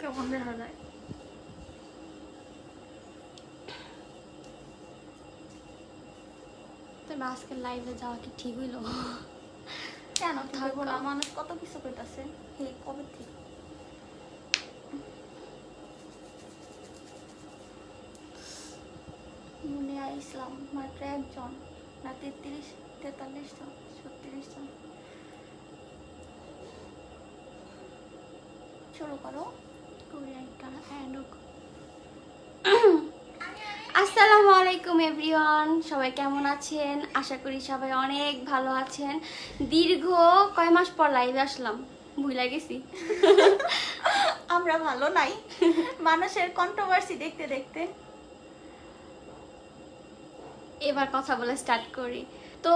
কেমন দেখা যায়? তবে আজকের লাইভে যাওয়া কি ঠিক হইলো? কেন থাকবো না? মানুষ কত কিছু কইতাছে। হে কবে থেকে মনে ইসলাম মাত্র একজন না 43-43 জন 36 জন। শুরু করো। আসসালামু আলাইকুম এভরিওয়ান, সবাই কেমন আছেন? আশা করি সবাই অনেক ভালো আছেন। দীর্ঘ কয় মাস পর লাইভে আসলাম, ভুলে গেছি। আমরা ভালো নাই মানুষের কন্ট্রোভার্সি দেখতে দেখতে। এবার কথা বলে স্টার্ট করি। তো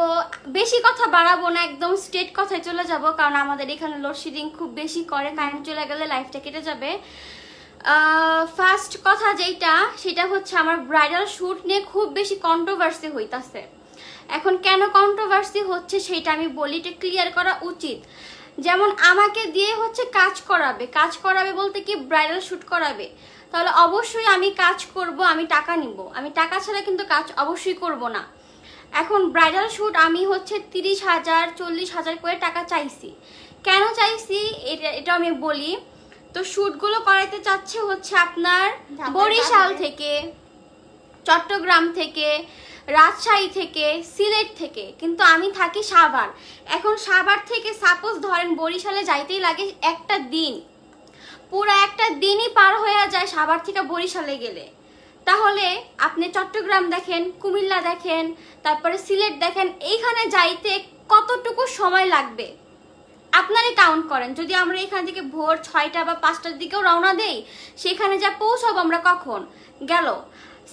বেশি কথা বাড়াবো না, একদম স্ট্রেট কথায় চলে যাব, কারণ আমাদের এখানে লোডশেডিং খুব বেশি করে, কারেন্ট চলে গেলে লাইফটা কেটে যাবে। ফার্স্ট কথা যেটা, সেটা হচ্ছে আমার ব্রাইডাল শ্যুট নিয়ে খুব বেশি কন্ট্রোভার্সি হইতাছে। এখন কেন কন্ট্রোভার্সি হচ্ছে সেটা আমি বলি, এটা ক্লিয়ার করা উচিত। যেমন আমাকে দিয়ে হচ্ছে কাজ করাবে বলতে কি ব্রাইডাল শ্যুট করাবে, তাহলে অবশ্যই আমি কাজ করব, আমি টাকা নিব, আমি টাকা ছাড়া কিন্তু কাজ অবশ্যই করব না। এখন ব্রাইডাল শ্যুট আমি হচ্ছে 30,000 40,000 করে টাকা চাইছি। কেন চাইছি এটা আমি বলি। তো শ্যুটগুলো করাইতে চাচ্ছে হচ্ছে আপনার বরিশাল থেকে, চট্টগ্রাম থেকে, রাজশাহী থেকে, সিলেট থেকে, কিন্তু আমি থাকি সাভার। এখন সাভার থেকে সাপোজ ধরেন বরিশালে যাইতেই লাগে একটা দিন, পুরো একটা দিনই পার হয়ে যায় সাভার থেকে বরিশালে গেলে। তাহলে আপনি চট্টগ্রাম দেখেন, কুমিল্লা দেখেন, তারপরে সিলেট দেখেন, এইখানে যাইতে কতটুকু সময় লাগবে আপনারাই কাউন্ট করেন। যদি আমরা এখান থেকে ভোর 6টা বা 5টার দিকেও রওনা দেই, সেখানে যা পৌঁছাবো আমরা কখন গেল।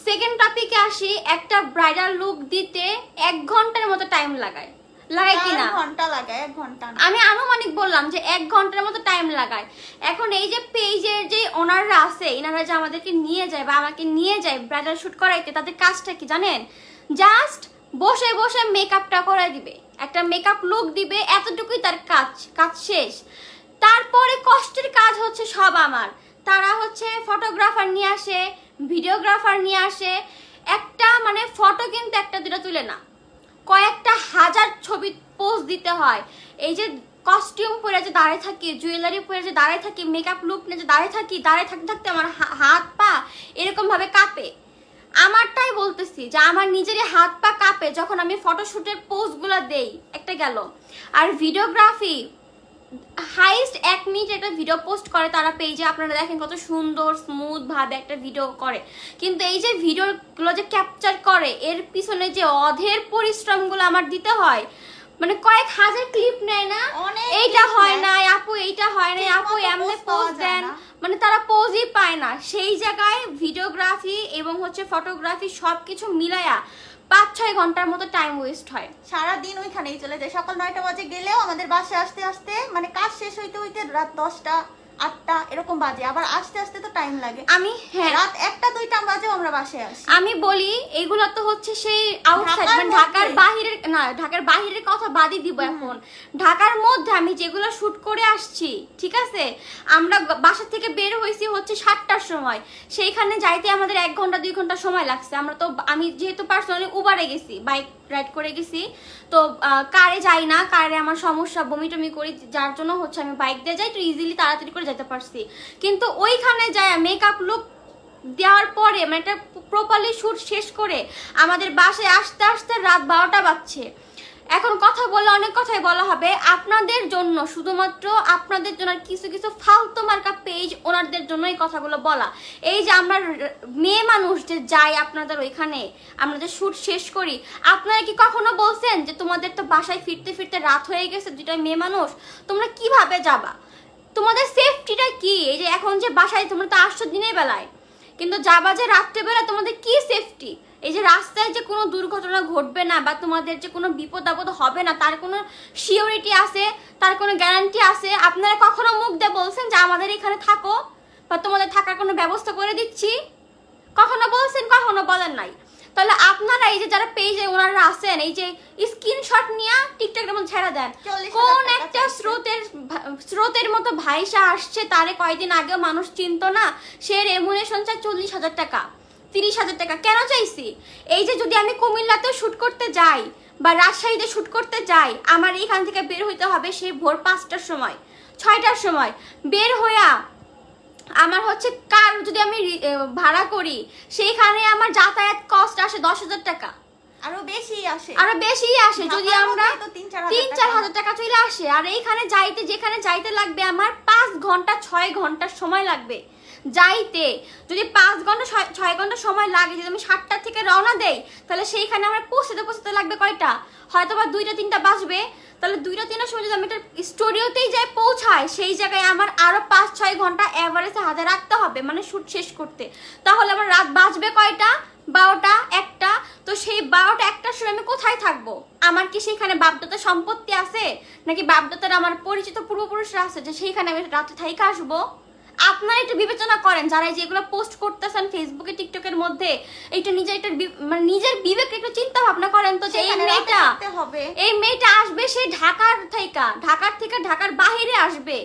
সেকেন্ড টপিকে আসি, একটা ব্রাইডাল লুক দিতে 1 ঘন্টার মতো টাইম লাগায় কিনা? ঘন্টা লাগায়, 1 ঘন্টা না, আমি আনুমানিক বললাম যে 1 ঘন্টার মতো টাইম লাগায়। এখন এই যে পেজের যে ওনাররা আছে, এনারা যে আমাদেরকে নিয়ে যায় বা আমাকে নিয়ে যায় ব্রাইডাল শুট করাইতে, তাদের কাজটা কি জানেন? জাস্ট বসে বসে মেকআপটা করাই দিবে, একটা মেকআপ লুক দিবে, এতটুকুই তার কাজ শেষ। তারপরে কষ্টের কাজ হচ্ছে সব আমার। তারা হচ্ছে ফটোগ্রাফার নিয়ে আসে, ভিডিওগ্রাফার নিয়ে আসে। একটা মানে ফটো কিন্তু একটা দুটো তুলে না, কয়েকটা হাজার ছবি পোজ দিতে হয়। এই যে কস্টিউম পরে যে দাঁড়িয়ে থাকি, জুয়েলারি পরে যে দাঁড়িয়ে থাকি, মেকআপ লুক নিয়ে যে দাঁড়িয়ে থাকতে থাকতে আমার হাত পা এরকম ভাবে কাঁপে। আমারটাই বলতেছি যে আমার নিজেরই হাত পা কাঁপে যখন আমি ফটোশুটের পোজগুলো দেই। একটা গেল। আর ভিডিওগ্রাফি হাইস্ট 1 মিনিট একটা ভিডিও পোস্ট করে তারা পেজে, আপনারা দেখেন কত সুন্দর স্মুথ ভাবে একটা ভিডিও করে, কিন্তু এই যে ভিডিওগুলো যে ক্যাপচার করে, এর পিছনে যে অধের পরিশ্রমগুলো আমার দিতে হয়, মানে কয়েক হাজার ক্লিপ নেয় না, এইটা হয় না আপু, এইটা হয় না আপু, এমনি পোজ দেন, মানে তারা পোজই পায় না। সেই জায়গায় ভিডিওগ্রাফি এবং হচ্ছে ফটোগ্রাফি সবকিছু মিলায়া 5-6 ঘন্টার মতো টাইম ওয়েস্ট হয়। সারাদিন ওইখানেই চলে যায়। সকাল 9টা বাজে গেলেও আমাদের বাসায় আসতে আসতে মানে কাজ শেষ হইতে হইতে রাত 10টা 8টা এরকম বাজে, আবার আসতে আসতে তো টাইম লাগে। আমি রাত 1টা 2টা বাজেও আমরা বাসায় আসি। আমি বলি এগুলো তো হচ্ছে সেই আউটসাইড, মানে ঢাকার বাহিরের না, ঢাকার বাহিরের কথা বাদই দিব। এখন ঢাকার মধ্যে আমি যেগুলো শুট করে আসছি, ঠিক আছে, আমরা বাসা থেকে বের হয়েছি হচ্ছে 7টার সময়, সেইখানে যাইতে আমাদের 1 ঘন্টা 2 ঘন্টা সময় লাগছে। আমি যেহেতু পার্সোনালি উবারে গেছি, বাইক রাইড করে গেছি, তো কারে যাই না, কারে আমার সমস্যা, বমি টমি করি, যার জন্য হচ্ছে আমি বাইক দিয়ে যাই, তো ইজিলি তাড়াতাড়ি করে যেতে পারছি। কিন্তু ওইখানে যায় মেকআপ লুক দেওয়ার পরে, মানে একটা প্রপারলি শুট শেষ করে আমাদের বাসায় আসতে আসতে রাত 12টা বাজছে। এখন কথা বলে অনেক কথাই বলা হবে আপনাদের জন্য, শুধুমাত্র আপনাদের জন্য, কিছু কিছু ফালতু মার্কা পেজ ওনাদের জন্য এই কথাগুলো বলা। এই যে আমরা মেয়ে মানুষ যে যাই আপনাদের ওইখানে, আমরা যে শুট শেষ করি, আপনারা কি কখনো বলছেন যে তোমাদের তো বাসায় ফিরতে ফিরতে রাত হয়ে গেছে, যেটা মেয়ে মানুষ, তোমরা কিভাবে যাবা, তোমাদের সেফটিটা কি? এই যে এখন যে বাসায় তোমরা তো আসছো দিনের বেলায়, কিন্তু যাবা যে রাত্রেবেলা, তোমাদের কি সেফটি? এই যে রাস্তায় যে কোনো দুর্ঘটনা ঘটবে না বা তোমাদের যে কোনো বিপদ আপদ হবে না, তার কোনো সিওরিটি আছে, তার কোনো গ্যারান্টি আছে? আপনারা কখনো মুখ দিয়ে বলছেন যে আমাদের এখানে থাকো বা তোমাদের থাকার কোনো ব্যবস্থা করে দিচ্ছি? কখনো বলছেন? কখনো বলেন নাই। তাহলে আপনারা এই যে যারা পেজে ওনারা আছেন এই যে স্ক্রিনশট নিয়ে টিকটকের মধ্যে ছেড়ে দেন কোন একটা স্রোতের মতো ভাইসা আসছে, তারে কয়েকদিন আগেও মানুষ চিনতো না, সে রেমুনেশন চায় 40,000 টাকা 30,000 টাকা। কেন চাইছি? এই যে যদি আমি কুমিল্লাতেও শুট করতে যাই বা রাজশাহীতে শুট করতে যাই, আমার এইখান থেকে বের হইতে হবে সেই ভোর 5টার সময় 6টার সময় বের হইয়া আমার হচ্ছে কার যদি আমি ভাড়া করি সেইখানে আমার যাতায়াত কস্ট আসে 10,000 টাকা, আরো বেশি আসে যদি আমরা 3-4 হাজার টাকা চলে আসে। আর এইখানে যাইতে যেখানে যাইতে লাগবে আমার 5 ঘন্টা 6 ঘন্টা সময় লাগবে যাইতে। যদি 5 ঘন্টা 6 ঘন্টা সময় লাগে, যদি আমি 7টা থেকে রওনা দেই তাহলে সেইখানে আমার পৌঁছতে লাগবে কয়টা, হয়তো বা 2টা-3টা বাজবে। তাহলে 2টা-3টার সময় যদি আমি একটা স্টুডিওতেই যাই পৌঁছায়, সেই জায়গায় আমার আরো 5-6 ঘন্টা এভারেজে হাতে রাখতে হবে মানে শুট শেষ করতে। তাহলে আমার রাত বাজবে কয়টা, 12টা 1টা। তো সেই 12টা 1টার সময় আমি কোথায় থাকবো? আমার কি সেইখানে বাপদাদার সম্পত্তি আছে নাকি বাপদাদার আমার পরিচিত পূর্বপুরুষরা আছে যে সেইখানে আমি রাতে থাইকা আসবো? আপনারা একটু বিবেচনা করেন, যারা যেগুলো পোস্ট করতেছেন ফেসবুকে টিকটকের মধ্যে, এইটা মানে নিজের বিবেক একটু চিন্তা ভাবনা করেন তো যে এই মেয়েটা আসবে সেই ঢাকার থেকে ঢাকার বাহিরে আসবে,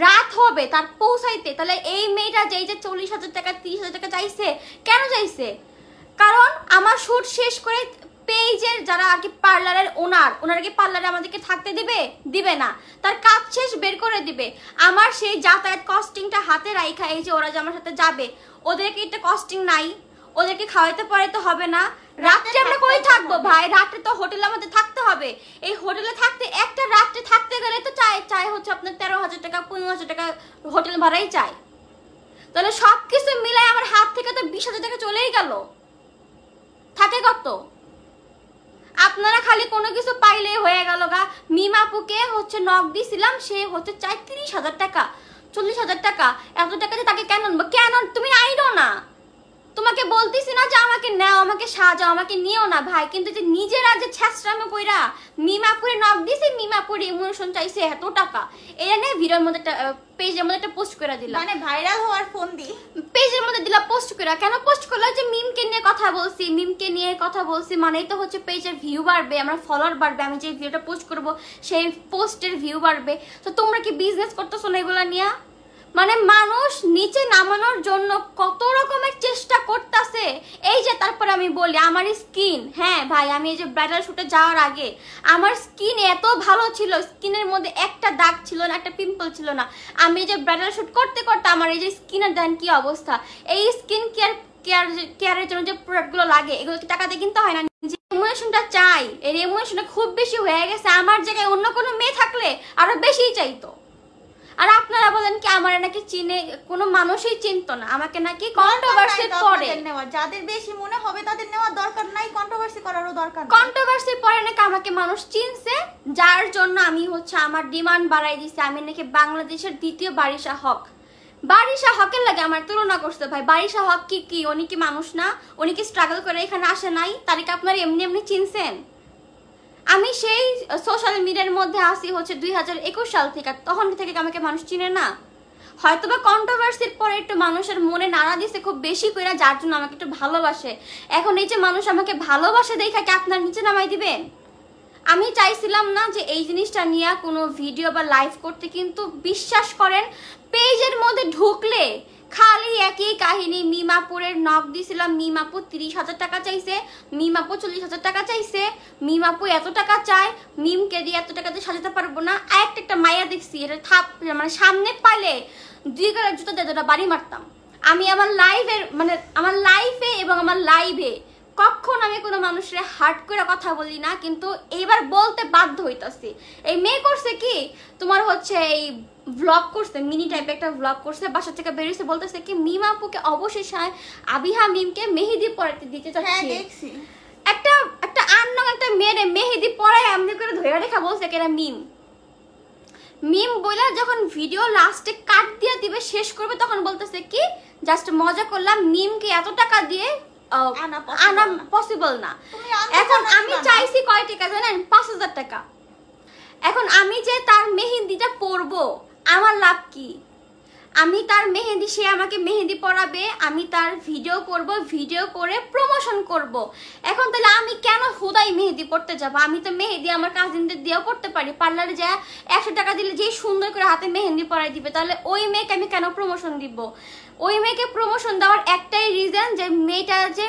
রাত হবে তার পৌঁছাইতে। তাহলে এই মেয়েটা যে 40,000 টাকা 30,000 টাকা চাইছে, কেন চাইছে? কারণ আমার শুট শেষ করে পেজের যারা আর কি পার্লারের ওনার কি পার্লারে আমাদেরকে থাকতে দিবে না, তার কাজ শেষ বের করে দিবে। আমার সেই যাতায়াত কস্টিংটা হাতে রাইখা এই যে ওরা যে আমার সাথে যাবে, ওদেরকে একটা কস্টিং নাই, ওদেরকে খাওয়াইতে পারে তো হবে না। রাত্রে আমরা কই থাকবো ভাই? রাত্রে তো হোটেলে আমাদের থাকতে হবে। এই হোটেলে থাকতে একটা রাত্রে থাকতে গেলে তো চাই হচ্ছে আপনার 13,000 টাকা 15,000 টাকা হোটেল ভাড়াই চাই। তাহলে সবকিছু মিলাই আমার হাত থেকে তো 20,000 টাকা চলেই গেল, থাকে কত? আপনারা খালি কোনো কিছু পাইলে হয়ে গেল গা। মিমাপুকে হচ্ছে নক দিছিলাম, সে হচ্ছে চাই 30,000 টাকা 40,000 টাকা। এত টাকা যে তাকে কেন তুমি আইনো না? তোমাকে বলতেছি না যে আমাকে নাও, আমাকে সাজাও, আমাকে নিও না ভাই, কিন্তু যে নিজেরা যে ছ্যাঁচড়ামো কইরা মিমাপুরে নক দিছি, মিমাপুরে ইমোশন চাইছে এত টাকা, এটা নিয়ে ভিডিওর মধ্যে একটা পেজের মধ্যে একটা পোস্ট করে দিলাম, মানে ভাইরাল হওয়ার ফোন দি পেজের মধ্যে দিলাম পোস্ট করে। কেন পোস্ট করলো? যে মিমকে নিয়ে কথা বলছি মানেই তো হচ্ছে পেজের ভিউ বাড়বে, আমার ফলোয়ার বাড়বে, আমি যে ভিডিওটা পোস্ট করব সেই পোস্টের ভিউ বাড়বে। তো তোমরা কি বিজনেস করতেছো না এগুলা নিয়ে? মানে মানুষ নিচে নামানোর জন্য কত রকমের চেষ্টা করতেছে। এই যে তারপর আমি বলি আমার স্কিন, হ্যাঁ ভাই আমি এই যে ব্রাইডাল শুটে যাওয়ার আগে আমার স্কিন এত ভালো ছিল, স্কিনের মধ্যে একটা দাগ ছিল না, একটা পিম্পল ছিল না। আমি এই যে ব্রাইডাল শুট করতে আমার এই যে স্কিনের দেন কি অবস্থা। এই স্কিন কেয়ারের জন্য যে প্রোডাক্টগুলো লাগে এগুলো কি টাকাতে কিনতে হয় না? যে রেমুনেশনটা চাই, এই রেমুনেশনটা খুব বেশি হয়ে গেছে। আমার জায়গায় অন্য কোনো মেয়ে থাকলে আরো বেশিই চাইতো। আর আপনারা বলেন কি আমার নাকি চিনে, কোনো মানুষই চিনতো না আমাকে, নাকি কন্ট্রোভার্সির পরে যাদের বেশি মনে হবে তাদের নেওয়ার দরকার নাই, কন্ট্রোভার্সি করারও দরকার নাই। কন্ট্রোভার্সির পরে নাকি আমাকে মানুষ চিনছে, যার জন্য আমি হচ্ছে আমার ডিমান্ড বাড়াই দিছি। আমি নাকি বাংলাদেশের দ্বিতীয় বারিশা হকের লাগে আমার তুলনা করছে ভাই। বারিশা হক কি উনি কি মানুষ না? উনি কি স্ট্রাগল করে এখানে আসে নাই? তারিখ আপনারা এমনি চিনছেন? আমি সেই সোশ্যাল মিডিয়ার মধ্যে আসি হচ্ছে 2021 সাল থেকে, তখন থেকে আমাকে মানুষ চিনে না। হয়তোবা কন্ট্রোভার্সির পরে একটু মানুষের মনে নাড়া দিছে খুব বেশি করে, যার জন্য আমাকে একটু ভালোবাসে। এখন এই যে মানুষ আমাকে ভালোবাসে দেখে কি আপনার নিচে নামাই দিবেন? আমি চাইছিলাম না যে এই জিনিসটা নিয়ে কোনো ভিডিও বা লাইভ করতে, কিন্তু বিশ্বাস করেন পেজের মধ্যে ঢুকলে খালি একই কাহিনী। মিমাপুরের নক দিয়েছিলাম, মিমাপু 30,000 টাকা চাইছে, মিমাপু 40,000 টাকা চাইছে, মিমাপু এত টাকা চায়, মিমকে দিয়ে এত টাকাতে সাজাতে পারবো না। একটা মাইয়া দেখছি, এটা মানে সামনে পাইলে 2 গালের জুতো দিয়ে দুটো বাড়ি মারতাম। আমি আমার লাইফে এবং আমার লাইভে কখন আমি কোনো মানুষের হার্ট করে কথা বলি না, কিন্তু এইবার বলতে বাধ্য হইতাছি। এই মেয়ে করছে কি তোমার হচ্ছে এই ব্লগ করছে, মিনি টাইপের একটা ব্লগ করছে, বাসা থেকে বেরিয়েছে, বলতেছে কি মিমাপুকে অবশেষে আবিহা মিমকে মেহেদি পরাতে দিতে চাচ্ছি। একটা আননং একটা মেয়েরে মেহেদি পরায় এমনি করে ধরে রেখা বলছে কেরা মিম বলে যখন ভিডিও লাস্টে কাট দিয়ে দিবে শেষ করবে তখন বলতেছে কি জাস্ট মজা করলাম, মিমকে এত টাকা দিয়ে আনা পসিবল না। এখন আমি চাইছি কয় টাকা জানেন? 5,000 টাকা। এখন আমি যে তার মেহেন্দিটা পরবো আমার লাভ কি? আমি তার মেহেন্দি, সে আমাকে মেহেন্দি পরাবে, আমি তার ভিডিও করব, ভিডিও করে প্রমোশন করব। এখন তাহলে আমি কেন হুদাই মেহেন্দি পড়তে যাব? আমি তো মেহেন্দি আমার কাজিনদের দিয়েও করতে পারি। পার্লারে যা 100 টাকা দিলে যেই সুন্দর করে হাতে মেহেন্দি পরাই দিবে, তাহলে ওই মেয়েকে আমি কেন প্রমোশন দিব? ওই মেয়েকে প্রমোশন দেওয়ার একটাই রিজন, যে মেয়েটা যে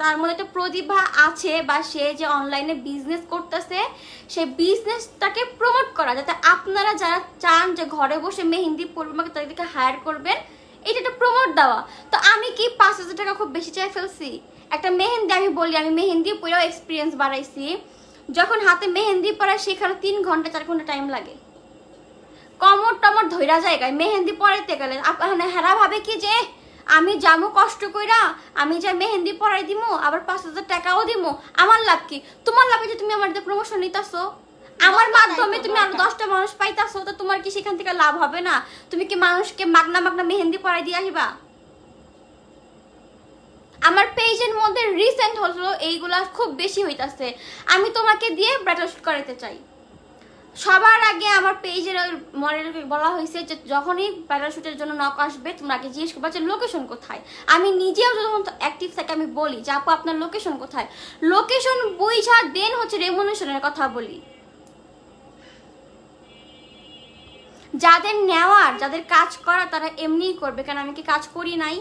তার মধ্যে একটা প্রতিভা আছে, বা সে যে অনলাইনে বিজনেস করতেছে, সেই বিজনেসটাকে প্রমোট করা, যাতে আপনারা যারা চান যে ঘরে বসে মেহেন্দি পরবেন, তাদেরকে হায়ার করবেন, এটা একটা প্রমোট দেওয়া। তো আমি কি 5,000 টাকা খুব বেশি চাই ফেলছি? একটা মেহেন্দি, আমি বলি আমি মেহেন্দি পরেও এক্সপিরিয়েন্স বাড়াইছি। যখন হাতে মেহেন্দি পরায় সেখানে 3 ঘন্টা 4 ঘন্টা টাইম লাগে, কমর টমর ধৈরা জায়গায় মেহেন্দি পরাইতে গেলে হেরা ভাবে কি যে আমি যাবো কষ্ট কইরা, আমি যা মেহেন্দি পরাই দিমু, আবার 5,000 টাকাও দিমু, আমার লাভ কি? তোমার লাভে যে তুমি আমার প্রমোশন নিতেছো, আমার মাধ্যমে তুমি আরো 10টা মানুষ পাইতাছো, তো তোমার কি সেখান থেকে লাভ হবে না? তুমি কি মানুষকে মাগনা মাগনা মেহেন্দি পরাই দিয়ে আসবা? আমার পেজের মধ্যে রিসেন্ট হলো এইগুলা খুব বেশি হইতাছে। আমি তোমাকে দিয়ে ব্রাইডাল শুট করাইতে চাই। সবার আগে আমার পেজের মডেলকে বলা হয়েছে যে যখনই ব্রাইডাল শুটের জন্য নক আসবে, তোমরা আগে জিজ্ঞেস করবা যে লোকেশন কোথায়। আমি নিজেও যখন অ্যাক্টিভ থাকি আমি বলি যে আপু আপনার লোকেশন কোথায়, লোকেশন বুঝা দেন হচ্ছে রেমুনেশনের কথা বলি। যাদের নেওয়ার, যাদের কাজ করা, তারা এমনিই করবে। কেন আমি কি কাজ করি নাই?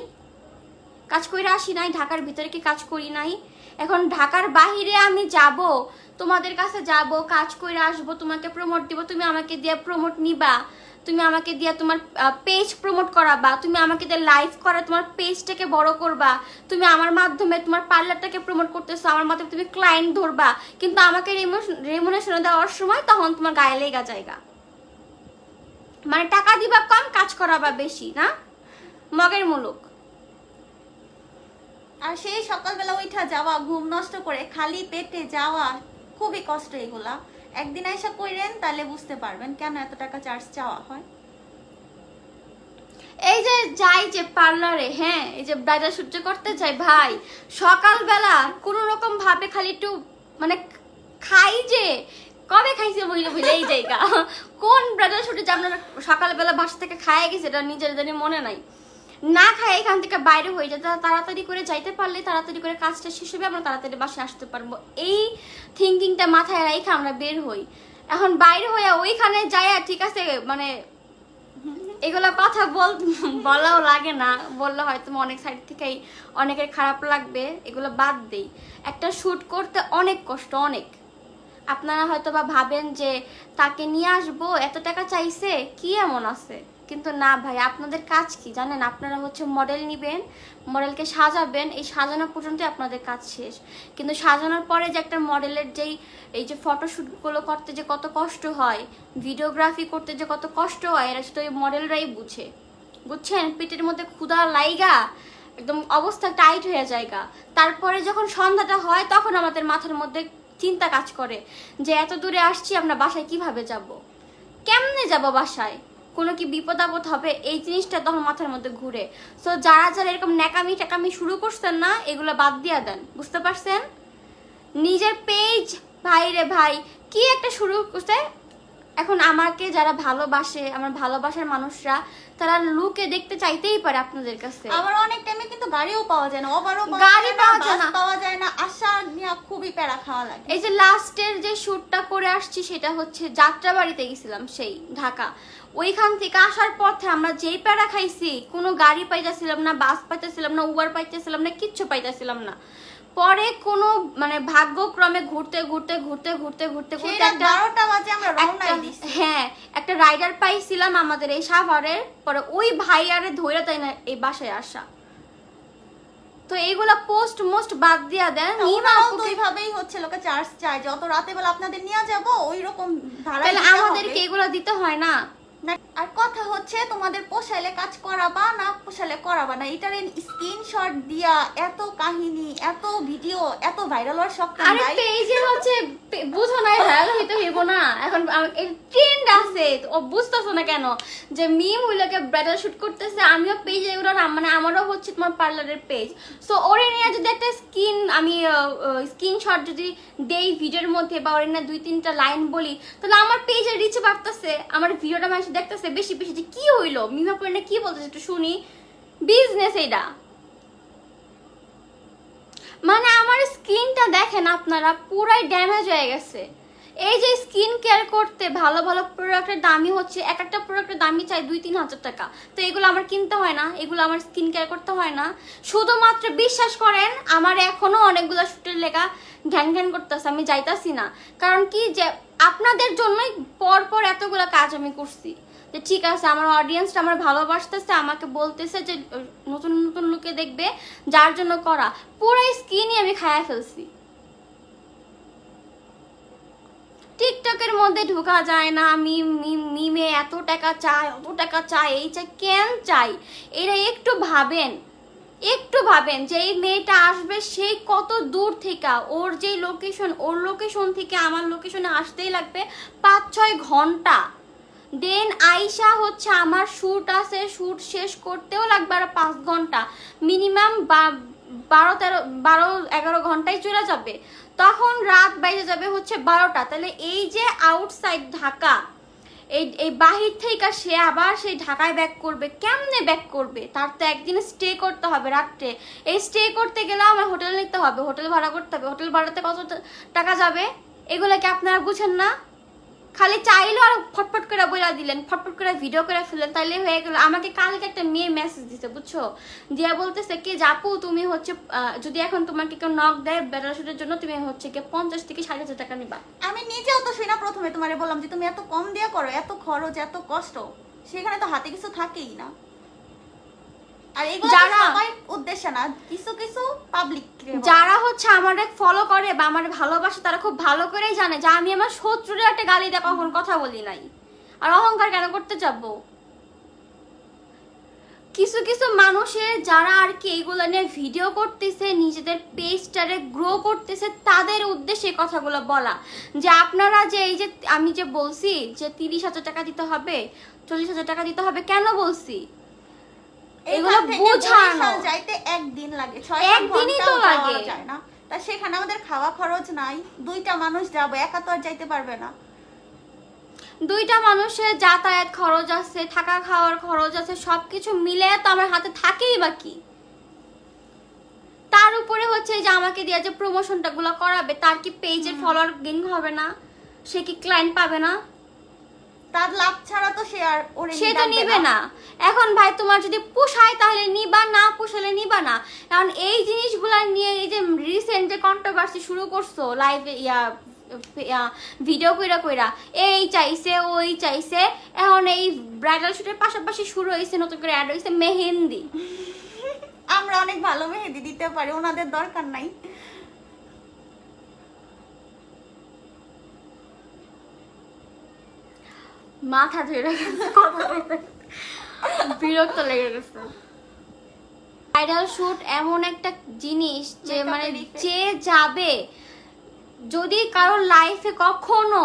কাজ করে আসি নাই? ঢাকার ভিতরে কি কাজ করি নাই? এখন ঢাকার বাহিরে আমি যাব, তোমাদের কাছে যাব, কাজ করে আসবো, তোমাকে প্রমোট দিব, তুমি আমাকে দিয়ে প্রমোট নিবা, তুমি আমাকে দিয়ে তোমার পেজ প্রমোট করাবা, তুমি আমাকে দিয়ে লাইভ করা তোমার পেজটাকে বড় করবা, তুমি আমার মাধ্যমে তোমার পার্লারটাকে প্রমোট করতেছো, আমার মাধ্যমে তুমি ক্লায়েন্ট ধরবা, কিন্তু আমাকে রেমুনেশন দেওয়ার সময় তখন তোমার গায়ে লেগা জায়গা, মানে টাকা দিবা কম, কাজ করাবা বেশি, না মগের মুলুক। আর সেই সকালবেলা উঠা যাওয়া, ঘুম নষ্ট করে খালি পেটে যাওয়া, খুবই কষ্ট এগুলা। একদিন আইসা কইরেন, তাহলে বুঝতে পারবেন কেন এত টাকা চার্জ চাওয়া হয়। এই যে যাই যে পার্লারে, হ্যাঁ এই যে ব্রাইডাল শুট করতে যাই ভাই, সকালবেলা কোনো রকম ভাবে খালি একটু মানে খাই, যে কবে খাইছে বইলে বইলে এই জায়গা কোন ব্রাইডাল শুটে যে আপনারা সকালবেলা বাসা থেকে খায় গেছে, এটা নিজের জানি মনে নাই। না খায় এখান থেকে বাইরে হয়ে যায়, তাড়াতাড়ি করে যাইতে পারলে তাড়াতাড়ি করে কাজটা শেষ হবে, আমরা তাড়াতাড়ি বাসায় আসতে পারবো, এই থিঙ্কিংটা মাথায় রাখে আমরা বের হই। এখন বাইরে হয়ে ওইখানে যায়, ঠিক আছে মানে এগুলো কথা বলাও লাগে না, বললে হয়তো অনেক সাইড থেকেই অনেকের খারাপ লাগবে, এগুলো বাদ দেই। একটা শুট করতে অনেক কষ্ট, অনেক। আপনারা হয়তো বা ভাবেন যে তাকে নিয়ে আসবো, এত টাকা চাইছে, কি এমন আছে? কিন্তু না ভাই, আপনাদের কাজ কি জানেন? আপনারা হচ্ছে মডেল নিবেন, মডেলকে সাজাবেন, এই সাজানো পর্যন্ত আপনাদের কাজ শেষ। কিন্তু সাজানোর পরে যে একটা মডেলের এই যে ফটোশ্যুটগুলো করতে যে কত কষ্ট হয়, ভিডিওগ্রাফি করতে যে কত কষ্ট হয়, এরা শুধু ওই মডেলরাই বুঝে, বুঝছেন? পেটের মধ্যে ক্ষুধা লাইগা একদম অবস্থা টাইট হয়ে যায়গা। তারপরে যখন সন্ধ্যাটা হয়, তখন আমাদের মাথার মধ্যে চিন্তা কাজ করে যে এত দূরে আসছি, আমরা বাসায় কিভাবে যাব, কেমনে যাব বাসায়, কোনো কি বিপদ আপদ হবে, এই জিনিসটা তখন মাথার মধ্যে ঘুরে। সো যারা যারা এরকম ন্যাকামি টাকামি শুরু করছেন না, এগুলো বাদ দিয়া দেন, বুঝতে পারছেন? নিজের পেজ ভাই রে ভাই কি একটা শুরু করছে। এখন আমাকে যারা ভালোবাসে, আমার ভালোবাসার মানুষরা, তারা লুকে দেখতে চাইতেই পারে আপনাদের কাছে। আবার অনেক টাইমে কিন্তু গাড়িও পাওয়া যায় না, ওভারও গাড়ি পাওয়া যায় না, আসা নিয়ে খুবই প্যারা খাওয়া লাগে। এই যে লাস্টের যে শুটটা করে আসছি, সেটা হচ্ছে যাত্রাবাড়িতে গেছিলাম, সেই ঢাকা। ওইখান থেকে আসার পথে আমরা যেই প্যারা খাইছি, কোনো গাড়ি পাইতেছিলাম না, বাস পাইতেছিলাম না, উবার পাইতেছিলাম না, কিচ্ছু পাইতেছিলাম না। পরে কোনো মানে ভাগ্যক্রমে ঘুরতে ঘুরতে ঘুরতে ঘুরতে ঘুরতে ঘুরতে 12টা বাজে আমরা রওনা দিছি। হ্যাঁ, একটা রাইডার পাইছিলাম আমাদের এই সাভারের, পরে ওই ভাইয়ারে ধইরা তাই না এই বাসায় আসা। তো এইগুলা পোস্ট মোস্ট বাদ দিয়া দেন, ওইভাবেই হচ্ছে, লোকে চার্জ চায়, যত রাতে বেলা আপনাদের নিয়ে যাব ওই রকম ভাড়া, তাহলে আমাদেরকে এগুলা দিতে হয় না। আর কথা হচ্ছে তোমাদের পোষাইলে কাজ করাবা না, পোষাইলে করাবা না, এটার স্ক্রিনশট দিয়া এত কাহিনী, এত ভিডিও, এত ভাইরাল হওয়ার শখ নাই। আরে পেজে হচ্ছে বুঝো না, ভাইরাল হইতে হইব না, এখন ট্রেন্ড আছে, ও বুঝতেছো না কেন যে মিম হইলোকে ব্রাইডাল শুট করতেছে, আমিও পেজে এগুলো মানে আমারও হচ্ছে তোমার পার্লারের পেজ। সো ওরে নিয়ে যদি একটা স্ক্রিনশট যদি দেই ভিডিওর মধ্যে, বা ওরে না 2-3টা লাইন বলি, তাহলে আমার পেজে রিচ বাড়তেছে, আমার ভিডিওটা মানুষ দেখতেছে, বলতেছে বেশি বেশি, যে কি হইলো মিমা পরিনা কি বলতেছে একটু শুনি। বিজনেস এটা, মানে আমার স্কিনটা দেখেন আপনারা পুরাই ড্যামেজ হয়ে গেছে। এই যে স্কিন কেয়ার করতে ভালো ভালো প্রোডাক্টের দামই হচ্ছে, এক একটা প্রোডাক্টের দামই চাই 2-3 হাজার টাকা। তো এগুলো আমার কিনতে হয় না, এগুলো আমার স্কিন কেয়ার করতে হয় না। শুধুমাত্র বিশ্বাস করেন আমার এখনো অনেকগুলো শুটের লেখা ঘ্যান ঘ্যান করতেছে, আমি যাইতাছি না। কারণ কি যে আপনাদের জন্যই পর পর এতগুলো কাজ আমি করছি, যে ঠিক আছে আমার অডিয়েন্সটা আমার ভালোবাসতেছে, আমাকে বলতেছে যে নতুন নতুন লুকে দেখবে, যার জন্য করা। পুরো স্কিনই আমি খায়া ফেলছি। টিকটকের মধ্যে ঢোকা যায় না, মিমে এত টাকা চাই, অত টাকা চাই, এই চাই, কেন চাই? এরা একটু ভাবেন, একটু ভাবেন যে এই মেয়েটা আসবে সেই কত দূর থেকে, ওর যে লোকেশন, ওর লোকেশন থেকে আমার লোকেশনে আসতেই লাগবে 5-6 ঘন্টা। দেন আইসা হচ্ছে আমার শ্যুট আছে, শ্যুট শেষ করতেও লাগবে আরো 5 ঘন্টা, মিনিমাম 12-11 ঘন্টায় চলে যাবে। তখন রাত বাইরে যাবে হচ্ছে 12টা। তাহলে এই যে আউটসাইড ঢাকা, এই বাহির থেকে সে আবার সেই ঢাকায় ব্যাক করবে, কেমনে ব্যাক করবে? তার তো একদিন স্টে করতে হবে রাত্রে। এই স্টে করতে গেলে আমার হোটেল নিতে হবে, হোটেল ভাড়া করতে হবে, হোটেল ভাড়াতে কত টাকা যাবে? এগুলো কি আপনারা বুঝেন না? খালি চাইলো আর ফটফট করে বইলা দিলেন, ফটফট করে ভিডিও করে ফেললেন, তাইলে হয়ে গেল। আমাকে কালকে একটা মেয়ে মেসেজ দিছে বুঝছো, দিয়া বলতেছে কি জাপু তুমি হচ্ছে যদি এখন তোমাকে কেউ নক দেয় ব্যাটার শুটের জন্য, তুমি হচ্ছে কি 50 থেকে 60,000 টাকা নিবা। আমি নিজেও তো শুই না, প্রথমে তোমারে বললাম যে তুমি এত কম দিয়ে করো, এত খরচ, এত কষ্ট, সেখানে তো হাতে কিছু থাকেই না। আর এগুলো যারা সবাই উদ্দেশ্য না, কিছু কিছু পাবলিক যারা হচ্ছে আমারে ফলো করে বা আমার ভালোবাসে, তারা খুব ভালো করেই জানে যে আমি আমার শত্রুর একটা গালি দিয়ে কখন কথা বলি নাই। আর অহংকার কেন করতে যাবো? কিছু কিছু মানুষের যারা আর কি এইগুলো নিয়ে ভিডিও করতেছে, নিজেদের পেজটারে গ্রো করতেছে, তাদের উদ্দেশ্যে কথাগুলো বলা, যে আপনারা যে এই যে আমি যে বলছি যে 30,000 টাকা দিতে হবে, 40,000 টাকা দিতে হবে, কেন বলছি? এগুলো বোঝানো যাইতে একদিন লাগে, একদিনই তো লাগে যায় না। তা সেখানে আমাদের খাওয়া খরচ নাই, 2টা মানুষ যাবো, একা তো আর যাইতে পারবে না। 2টা মানুষের যাতায়াত খরচ আছে, থাকা খাওয়ার খরচ আছে, সবকিছু মিলে তো আমার হাতে থাকেই বাকি। তার উপরে হচ্ছে যে আমাকে দিয়ে যে প্রমোশনটা গুলো করাবে, তার কি পেজের ফলোয়ার গেইন হবে না? সে কি ক্লায়েন্ট পাবে না? তার লাভ ছাড়া তো সে তো নিবে না। এখন ভাই তোমার যদি পোষায় তাহলে নিবা, না পোষালে নিবা না। কারণ এই জিনিসগুলা নিয়ে এই যে রিসেন্ট যে কন্ট্রোভার্সি শুরু করছো লাইভে ভিডিও কইরা এই চাইছে ওই চাইছে, এখন এই ব্রাইডাল শুটের পাশাপাশি শুরু হয়েছে নতুন করে অ্যাড হয়েছে মেহেন্দি। আমরা অনেক ভালো মেহেন্দি দিতে পারি, ওনাদের দরকার নাই। মাথা ধরে বিরক্ত লেগে গেছে। ব্রাইডাল শুট এমন একটা জিনিস যে মানে যে যাবে, যদি কারোর লাইফে কখনো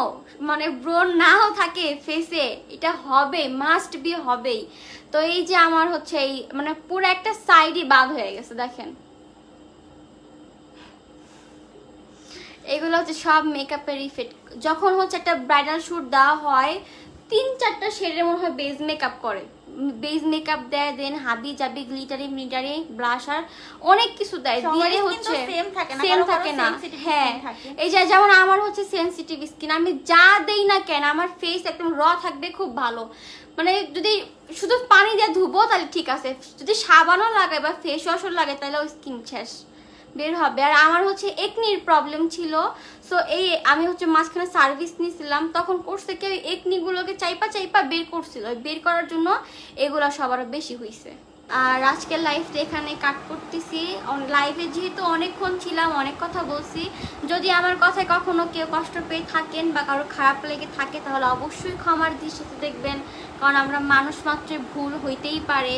মানে ব্রণ নাও থাকে ফেসে, এটা হবে, মাস্ট বি হবেই। তো এই যে আমার হচ্ছে এই মানে পুরো একটা সাইডই বাদ হয়ে গেছে দেখেন। এগুলো হচ্ছে সব মেকআপের ইফেক্ট। যখন হচ্ছে একটা ব্রাইডাল শুট দেওয়া হয় 3-4টা শেডের মনে হয় বেজ মেকআপ করে, বেজ মেকআপ দেয়, দেন হাবি জাবি গ্লিটারি মিটারি ব্লাশার অনেক কিছু দেয়, দিয়ে হচ্ছে সেম থাকে না। হ্যাঁ এই যে যেমন আমার হচ্ছে সেনসিটিভ স্কিন, আমি যা দেই না কেন আমার ফেস একদম র থাকবে খুব ভালো। মানে যদি শুধু পানি দিয়ে ধুবো তাহলে ঠিক আছে, যদি সাবানও লাগে বা ফেস ওয়াশও লাগে তাহলে ওই স্কিন শেষ বের হবে। আর আমার হচ্ছে একনির প্রবলেম ছিল, সো এই আমি হচ্ছে মাঝখানে সার্ভিস নিয়েছিলাম, তখন করছে কি একনিগুলোকে চাইপা বের করছিল, বের করার জন্য এগুলো সবার বেশি হয়েছে। আর আজকের লাইফটা এখানে কাট করতেছি। লাইভে যেহেতু অনেকক্ষণ ছিলাম, অনেক কথা বলছি, যদি আমার কথায় কখনো কেউ কষ্ট পেয়ে থাকেন বা কারো খারাপ লেগে থাকে তাহলে অবশ্যই ক্ষমার দৃষ্টিতে দেখবেন, কারণ আমরা মানুষ মাত্র ভুল হইতেই পারে।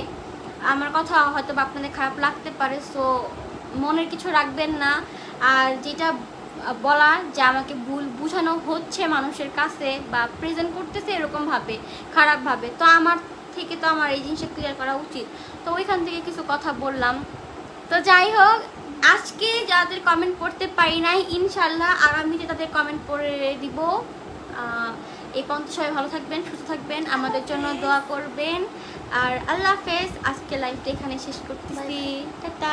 আমার কথা হয়তো বা আপনাদের খারাপ লাগতে পারে, সো মনের কিছু রাখবেন না। আর যেটা বলা যে আমাকে ভুল বুঝানো হচ্ছে মানুষের কাছে বা প্রেজেন্ট করতেছে এরকম ভাবে, খারাপ ভাবে, তো আমার থেকে তো আমার এই জিনিসটা ক্লিয়ার করা উচিত। তো ওইখান থেকে কিছু কথা বললাম। তো যাই হোক, আজকে যাদের কমেন্ট পড়তে পারি নাই ইনশাল্লাহ আগামীতে তাদের কমেন্ট পড়ে দিব। এই পর্যন্ত সবাই ভালো থাকবেন, সুস্থ থাকবেন, আমাদের জন্য দোয়া করবেন। আর আল্লাহ হাফেজ। আজকে লাইভটা এখানে শেষ করতেছি। টাটা।